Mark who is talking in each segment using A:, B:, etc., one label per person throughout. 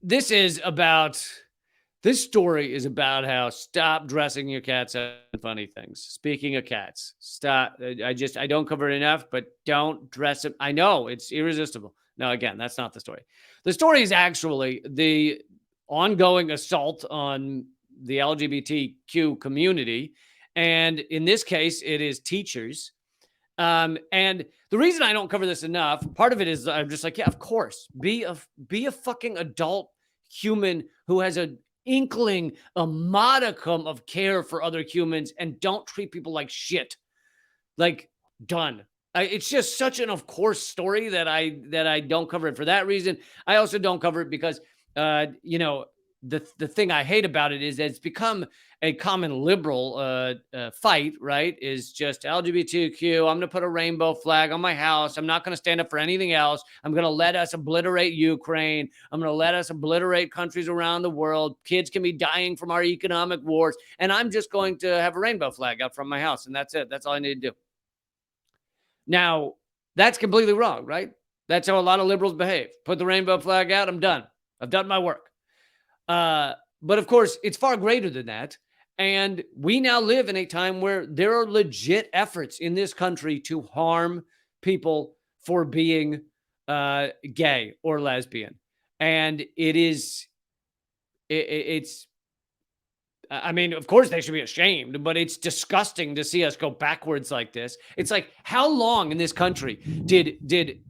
A: this story is about how stop dressing your cats up in funny things. Speaking of cats, stop. I don't cover it enough, but don't dress them. I know it's irresistible. No, again, that's not the story. The story is actually the ongoing assault on the LGBTQ community. And in this case, it is teachers. And the reason I don't cover this enough, part of it is I'm just like, yeah, of course, be a fucking adult human who has a inkling, a modicum of care for other humans, and don't treat people like shit. Like, done. It's just such an of course story that I don't cover it for that reason. I also don't cover it because the thing I hate about it is that it's become a common liberal fight, right? Is just LGBTQ. I'm going to put a rainbow flag on my house. I'm not going to stand up for anything else. I'm going to let us obliterate Ukraine. I'm going to let us obliterate countries around the world. Kids can be dying from our economic wars. And I'm just going to have a rainbow flag out from my house. And that's it. That's all I need to do. Now, that's completely wrong, right? That's how a lot of liberals behave. Put the rainbow flag out. I'm done. I've done my work. But of course, it's far greater than that. And we now live in a time where there are legit efforts in this country to harm people for being gay or lesbian. And it's, I mean, of course they should be ashamed, but it's disgusting to see us go backwards like this. It's like, how long in this country did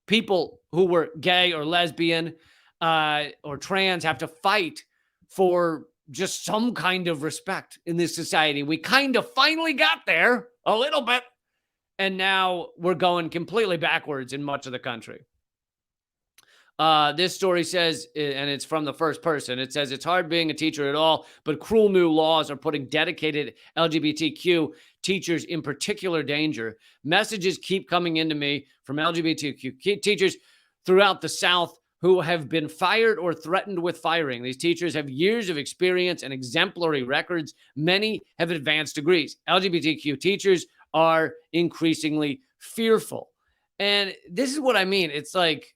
A: people who were gay or lesbian or trans have to fight for just some kind of respect in this society? We kind of finally got there a little bit, and now we're going completely backwards in much of the country. This story says, and it's from the first person, it says, it's hard being a teacher at all, but cruel new laws are putting dedicated LGBTQ teachers in particular danger. Messages keep coming into me from LGBTQ teachers throughout the South who have been fired or threatened with firing. These teachers have years of experience and exemplary records. Many have advanced degrees. LGBTQ teachers are increasingly fearful. And this is what I mean. It's like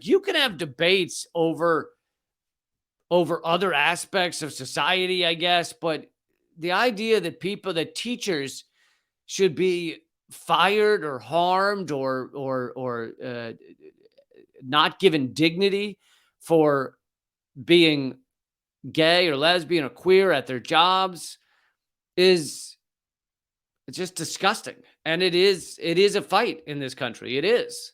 A: you can have debates over other aspects of society, I guess, but the idea that teachers should be fired or harmed or not given dignity for being gay or lesbian or queer at their jobs it's just disgusting. And it is a fight in this country. It is.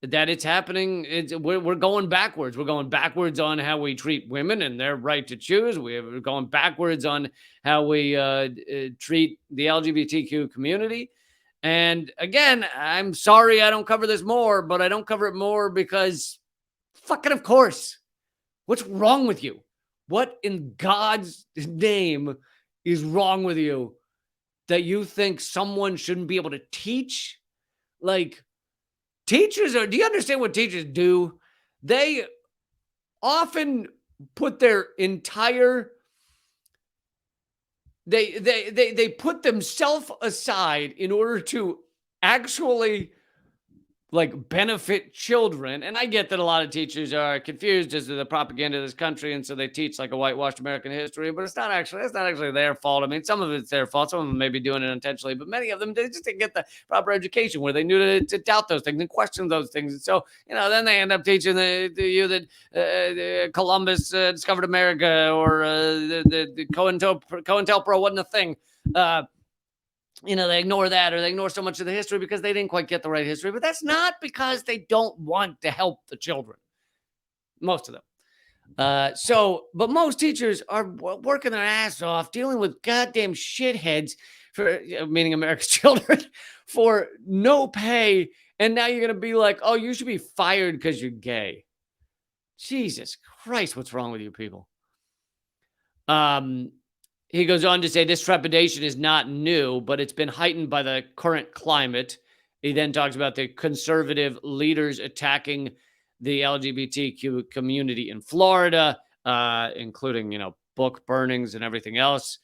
A: That it's happening. We're going backwards. We're going backwards on how we treat women and their right to choose. We're going backwards on how we treat the LGBTQ community. And again, I'm sorry I don't cover this more, but I don't cover it more because fucking of course. What's wrong with you? What in God's name is wrong with you that you think someone shouldn't be able to teach? Like, teachers do you understand what teachers do? They often put their entire they put themselves aside in order to actually like benefit children. And I get that a lot of teachers are confused as to the propaganda of this country, and so they teach like a whitewashed American history, but it's not actually their fault. I mean, some of it's their fault, some of them may be doing it intentionally, but many of them, they just didn't get the proper education where they knew to doubt those things and question those things. And so, then they end up teaching you that Columbus discovered America, or the COINTELPRO wasn't a thing. They ignore that, or they ignore so much of the history because they didn't quite get the right history. But that's not because they don't want to help the children. Most of them. But most teachers are working their ass off, dealing with goddamn shitheads, meaning America's children, for no pay. And now you're going to be like, oh, you should be fired because you're gay. Jesus Christ, what's wrong with you people? He goes on to say this trepidation is not new, but it's been heightened by the current climate. He then talks about the conservative leaders attacking the LGBTQ community in Florida, including, book burnings and everything else.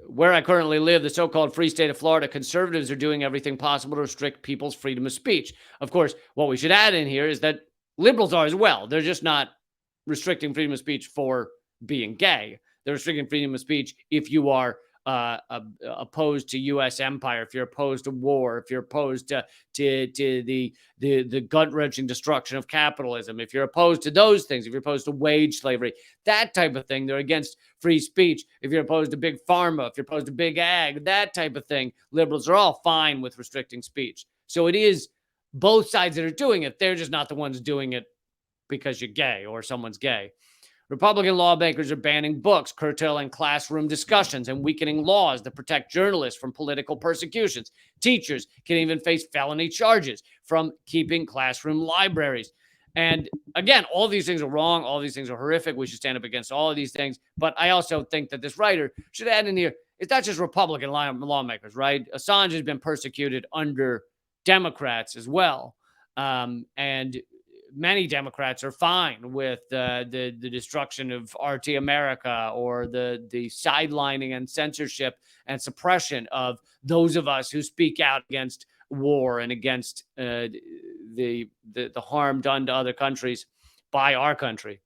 A: where I currently live, the so-called free state of Florida, conservatives are doing everything possible to restrict people's freedom of speech. Of course, what we should add in here is that liberals are as well. They're just not restricting freedom of speech for being gay. They're restricting freedom of speech if you are opposed to U.S. empire, if you're opposed to war, if you're opposed to the gut-wrenching destruction of capitalism, if you're opposed to those things, if you're opposed to wage slavery, that type of thing, they're against free speech. If you're opposed to big pharma, if you're opposed to big ag, that type of thing, liberals are all fine with restricting speech. So it is both sides that are doing it. They're just not the ones doing it because you're gay or someone's gay. Republican lawmakers are banning books, curtailing classroom discussions, and weakening laws that protect journalists from political persecutions. Teachers can even face felony charges from keeping classroom libraries. And again, all these things are wrong. All these things are horrific. We should stand up against all of these things. But I also think that this writer should add in here, it's not just Republican lawmakers, right? Assange has been persecuted under Democrats as well. And many Democrats are fine with the destruction of RT America or the sidelining and censorship and suppression of those of us who speak out against war and against the harm done to other countries by our country.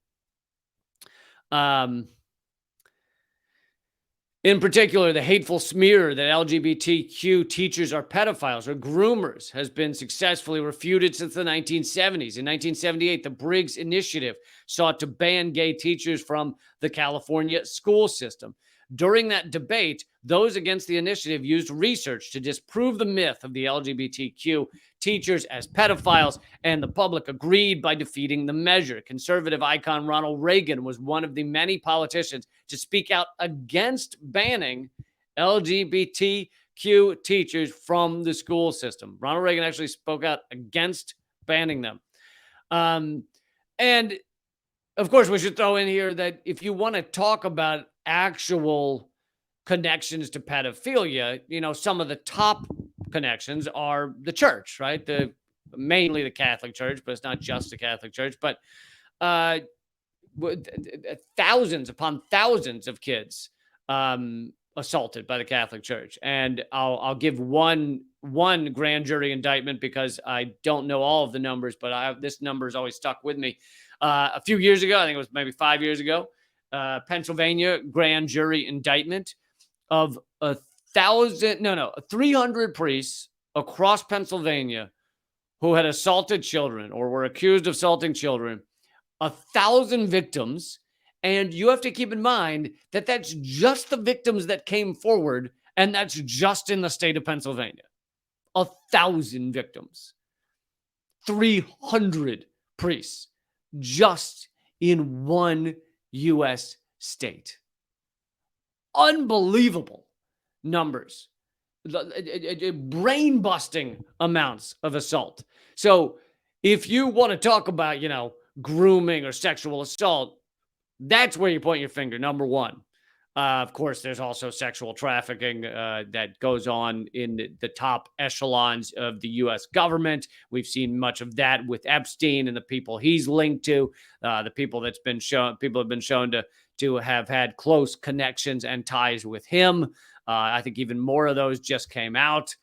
A: In particular, the hateful smear that LGBTQ teachers are pedophiles or groomers has been successfully refuted since the 1970s. In 1978, the Briggs Initiative sought to ban gay teachers from the California school system. During that debate, those against the initiative used research to disprove the myth of the LGBTQ teachers as pedophiles, and the public agreed by defeating the measure. Conservative icon Ronald Reagan was one of the many politicians to speak out against banning LGBTQ teachers from the school system. Ronald Reagan actually spoke out against banning them. And of course, we should throw in here that if you want to talk about actual connections to pedophilia, you know, some of the top connections are the church, right? Mainly the Catholic Church, but it's not just the Catholic Church, but thousands upon thousands of kids assaulted by the Catholic Church. And I'll give one grand jury indictment because I don't know all of the numbers, but this number has always stuck with me. A few years ago, I think it was maybe 5 years ago, Pennsylvania grand jury indictment of 300 priests across Pennsylvania who had assaulted children or were accused of assaulting children, 1,000 victims. And you have to keep in mind that that's just the victims that came forward, and that's just in the state of Pennsylvania. 1,000 victims, 300 priests, just in one U.S. state. Unbelievable numbers, brain-busting amounts of assault. So if you want to talk about, grooming or sexual assault, that's where you point your finger, number one. Of course, there's also sexual trafficking that goes on in the top echelons of the U.S. government. We've seen much of that with Epstein and the people he's linked to, the people have been shown to have had close connections and ties with him. I think even more of those just came out.